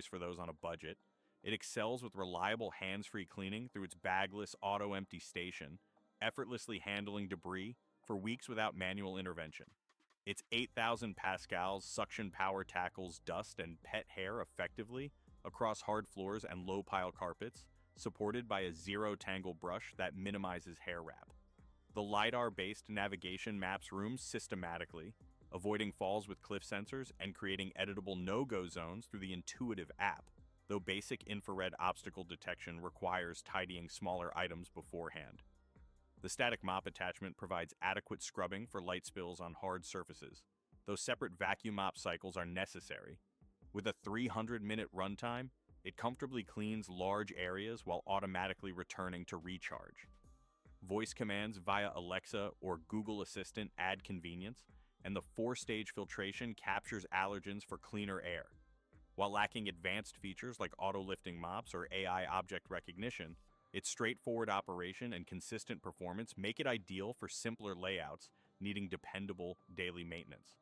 for those on a budget. It excels with reliable hands-free cleaning through its bagless auto-empty station, effortlessly handling debris for weeks without manual intervention. Its 8,000 pascals suction power tackles dust and pet hair effectively across hard floors and low-pile carpets, supported by a zero-tangle brush that minimizes hair wrap. The LiDAR-based navigation maps rooms systematically, avoiding falls with cliff sensors and creating editable no-go zones through the intuitive app, though basic infrared obstacle detection requires tidying smaller items beforehand. The static mop attachment provides adequate scrubbing for light spills on hard surfaces, though separate vacuum mop cycles are necessary. With a 300-minute runtime, it comfortably cleans large areas while automatically returning to recharge. Voice commands via Alexa or Google Assistant add convenience, and the 4-stage filtration captures allergens for cleaner air. While lacking advanced features like auto-lifting mops or AI object recognition, its straightforward operation and consistent performance make it ideal for simpler layouts needing dependable daily maintenance.